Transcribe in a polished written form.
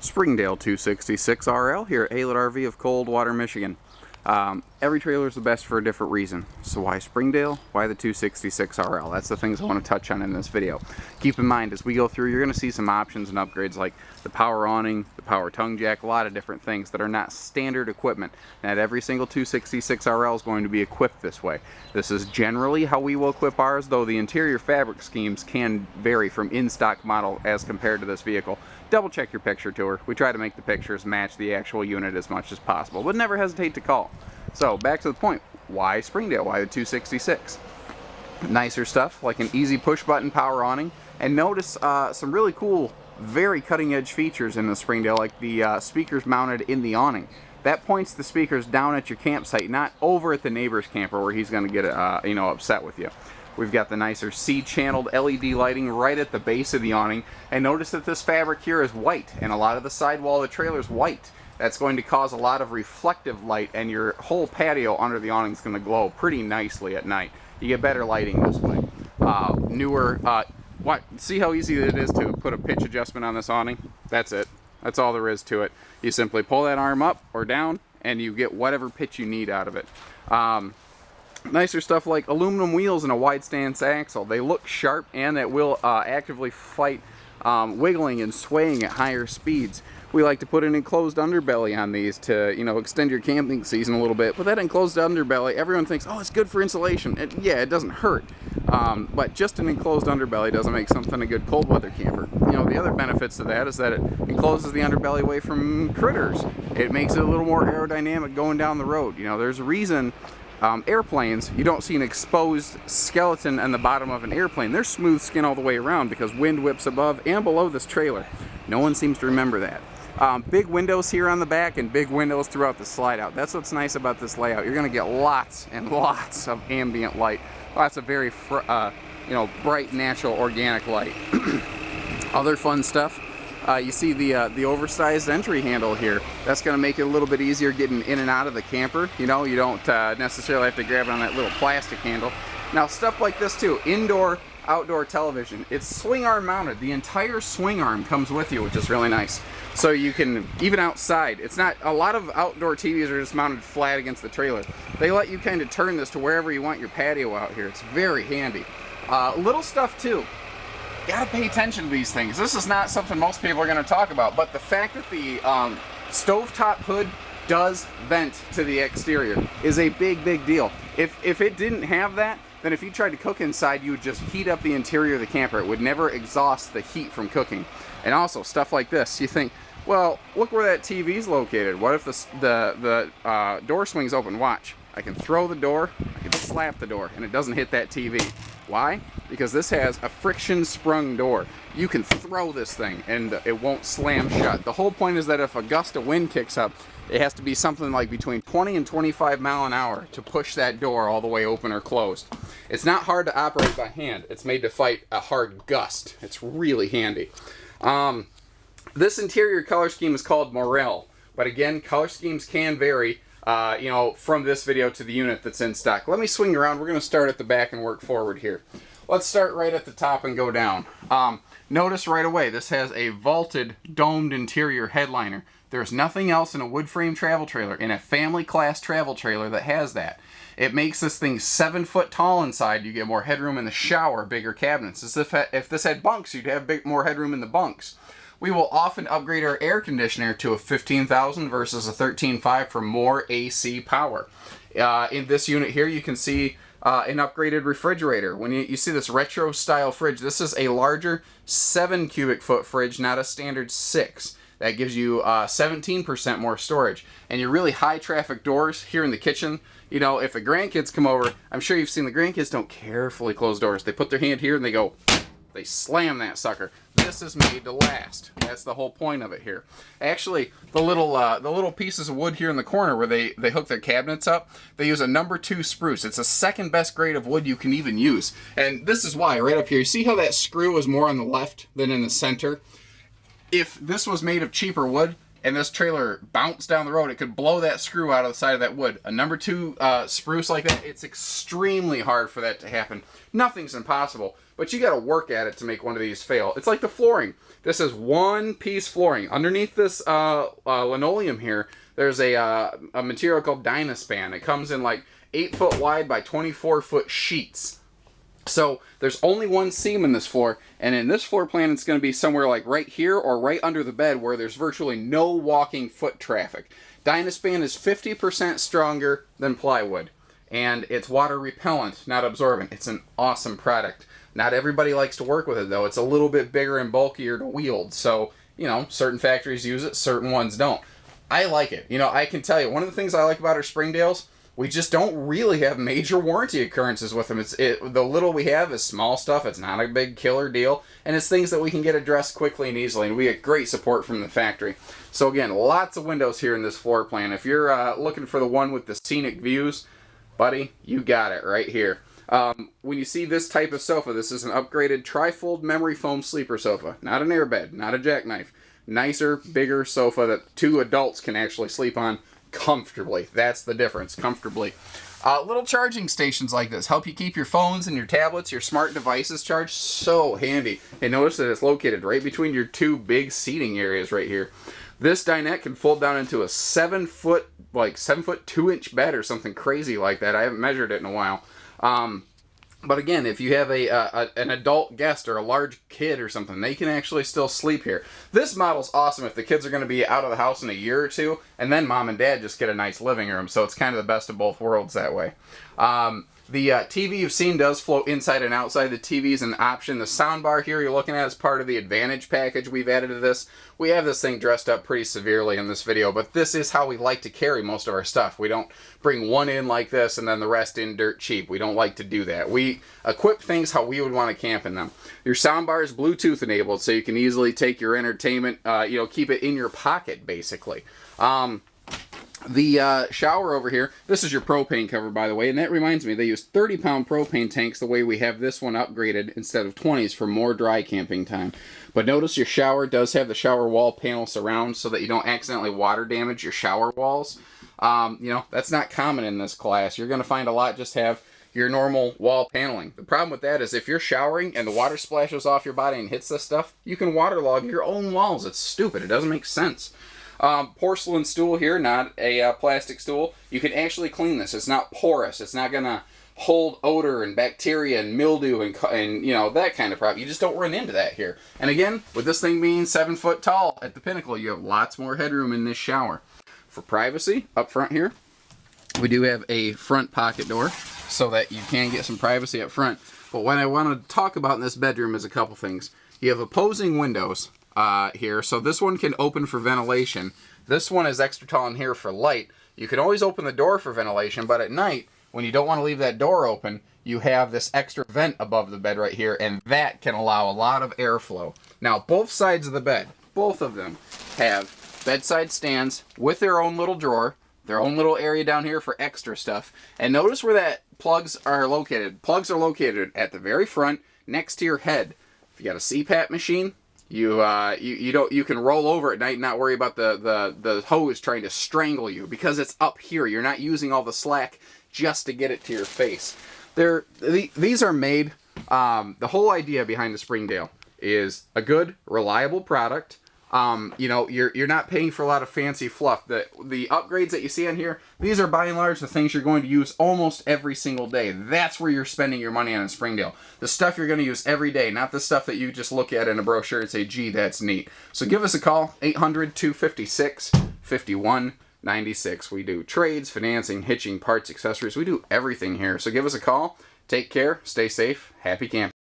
Springdale 266RL here at Haylett RV of Coldwater, Michigan. Every trailer is the best for a different reason. So why Springdale? Why the 266RL? That's the things I want to touch on in this video. Keep in mind, as we go through, you're going to see some options and upgrades like the power awning, the power tongue jack, a lot of different things that are not standard equipment. Not every single 266RL is going to be equipped this way. This is generally how we will equip ours, though the interior fabric schemes can vary from in-stock model as compared to this vehicle. Double check your picture tour. We try to make the pictures match the actual unit as much as possible, but never hesitate to call. So back to the point, why Springdale? Why the 266? Nicer stuff like an easy push button power awning, and notice some really cool, very cutting edge features in the Springdale, like the speakers mounted in the awning. That points the speakers down at your campsite, not over at the neighbor's camper where he's going to get upset with you. We've got the nicer C-channeled LED lighting right at the base of the awning, and notice that this fabric here is white, and a lot of the sidewall of the trailer is white. That's going to cause a lot of reflective light, and your whole patio under the awning is going to glow pretty nicely at night. You get better lighting this way. See how easy it is to put a pitch adjustment on this awning? That's it. That's all there is to it. You simply pull that arm up or down, and you get whatever pitch you need out of it. Nicer stuff like aluminum wheels and a wide stance axle. They look sharp, and that will actively fight wiggling and swaying at higher speeds. We like to put an enclosed underbelly on these to, extend your camping season a little bit. But that enclosed underbelly, everyone thinks, oh, it's good for insulation. Yeah, it doesn't hurt. But just an enclosed underbelly doesn't make something a good cold weather camper. The other benefits to that is that it encloses the underbelly away from critters. It makes it a little more aerodynamic going down the road. There's a reason airplanes, you don't see an exposed skeleton on the bottom of an airplane. They're smooth skin all the way around because wind whips above and below this trailer. No one seems to remember that. Big windows here on the back and big windows throughout the slide out. That's what's nice about this layout. You're going to get lots and lots of ambient light. Lots of very bright, natural, organic light. Other fun stuff. You see the oversized entry handle here. That's going to make it a little bit easier getting in and out of the camper. You don't necessarily have to grab it on that little plastic handle. Now stuff like this too, indoor, outdoor television. It's swing arm mounted. The entire swing arm comes with you, which is really nice. So you can, even outside, it's not, a lot of outdoor TVs are just mounted flat against the trailer. They let you kind of turn this to wherever you want your patio out here. It's very handy. Little stuff too. Gotta pay attention to these things. This is not something most people are going to talk about, but the fact that the stovetop hood does vent to the exterior is a big deal. If it didn't have that, then if you tried to cook inside, you would just heat up the interior of the camper. It would never exhaust the heat from cooking. And also stuff like this, you think, well, look where that TV's located. What if the door swings open? Watch. I can throw the door, I can slap the door, and it doesn't hit that TV. Why? Because this has a friction sprung door. You can throw this thing and it won't slam shut. The whole point is that if a gust of wind kicks up, it has to be something like between 20 and 25 mile an hour to push that door all the way open or closed. It's not hard to operate by hand. It's made to fight a hard gust. It's really handy. This interior color scheme is called Morel, but again, color schemes can vary from this video to the unit that's in stock. Let me swing around. We're going to start at the back and work forward here. Let's start right at the top and go down. Notice right away, this has a vaulted, domed interior headliner. There's nothing else in a wood frame travel trailer, in a family class travel trailer, that has that. It makes this thing 7 foot tall inside. You get more headroom in the shower, bigger cabinets. As if this had bunks, you'd have more headroom in the bunks. We will often upgrade our air conditioner to a 15,000 versus a 13.5 for more AC power. In this unit here, you can see an upgraded refrigerator. When you see this retro style fridge, this is a larger 7 cubic foot fridge, not a standard 6. That gives you 17% more storage. And your really high traffic doors here in the kitchen, if the grandkids come over, I'm sure you've seen the grandkids don't carefully close doors. They put their hand here and they slam that sucker. This is made to last. That's the whole point of it here. Actually, the little pieces of wood here in the corner where they hook their cabinets up, they use a number 2 spruce. It's the second best grade of wood you can even use. And this is why, right up here, you see how that screw is more on the left than in the center? If this was made of cheaper wood, and this trailer bounced down the road, it could blow that screw out of the side of that wood. A number 2 spruce like that, it's extremely hard for that to happen. Nothing's impossible, but you got to work at it to make one of these fail. It's like the flooring. This is one-piece flooring. Underneath this linoleum here, there's a material called Dynaspan. It comes in like 8-foot wide by 24-foot sheets. So there's only one seam in this floor, and in this floor plan it's going to be somewhere like right here or right under the bed where there's virtually no walking foot traffic. Dynaspan is 50% stronger than plywood, and it's water repellent, not absorbent. It's an awesome product. Not everybody likes to work with it though. It's a little bit bigger and bulkier to wield, so you know, certain factories use it, certain ones don't. I like it. You know, I can tell you, one of the things I like about our Springdales, we just don't really have major warranty occurrences with them. The little we have is small stuff. It's not a big killer deal. And it's things that we can get addressed quickly and easily. And we get great support from the factory. So again, lots of windows here in this floor plan. If you're looking for the one with the scenic views, buddy, you got it right here. When you see this type of sofa, this is an upgraded tri-fold memory foam sleeper sofa. Not an airbed, not a jackknife. Nicer, bigger sofa that 2 adults can actually sleep on comfortably. That's the difference, comfortably. Little charging stations like this help you keep your phones and your tablets, your smart devices charged. So handy. And notice that it's located right between your 2 big seating areas right here. This dinette can fold down into a 7-foot, like 7-foot 2-inch bed or something crazy like that. I haven't measured it in a while. But again, if you have an adult guest or a large kid or something, they can actually still sleep here. This model's awesome if the kids are going to be out of the house in a year or 2, and then mom and dad just get a nice living room. So it's kind of the best of both worlds that way. The TV you've seen does float inside and outside. The TV is an option. The soundbar here you're looking at is part of the Advantage package we've added to this. We have this thing dressed up pretty severely in this video, but this is how we like to carry most of our stuff. We don't bring one in like this and then the rest in dirt cheap. We don't like to do that. We equip things how we would want to camp in them. Your soundbar is Bluetooth enabled, so you can easily take your entertainment, keep it in your pocket, basically. The shower over here, this is your propane cover, by the way, and that reminds me, they use 30-pound propane tanks the way we have this one upgraded instead of 20s for more dry camping time. But notice your shower does have the shower wall panel surround so that you don't accidentally water damage your shower walls. That's not common in this class. You're going to find a lot just have your normal wall paneling. The problem with that is if you're showering and the water splashes off your body and hits this stuff, you can waterlog your own walls. It's stupid. It doesn't make sense. Porcelain stool here, not a plastic stool. You can actually clean this. It's not porous. It's not going to hold odor and bacteria and mildew and that kind of problem. You just don't run into that here. And again, with this thing being 7 foot tall at the pinnacle, you have lots more headroom in this shower. For privacy, up front here, we do have a front pocket door so that you can get some privacy up front. But what I want to talk about in this bedroom is a couple things. You have opposing windows here, so this one can open for ventilation. This one is extra tall in here for light. You can always open the door for ventilation, but at night, when you don't want to leave that door open, you have this extra vent above the bed right here, and that can allow a lot of airflow. Now, both sides of the bed, both of them, have bedside stands with their own little drawer, their own little area down here for extra stuff. And notice where that plugs are located. Plugs are located at the very front, next to your head. If you got a CPAP machine, you can roll over at night and not worry about the hose trying to strangle you because it's up here. You're not using all the slack just to get it to your face. These are made. The whole idea behind the Springdale is a good, reliable product. You're not paying for a lot of fancy fluff. The upgrades that you see on here, these are by and large the things you're going to use almost every single day. That's where you're spending your money on in Springdale. The stuff you're going to use every day, not the stuff that you just look at in a brochure and say, gee, that's neat. So give us a call, 800-256-5196. We do trades, financing, hitching, parts, accessories. We do everything here. So give us a call. Take care. Stay safe. Happy camping.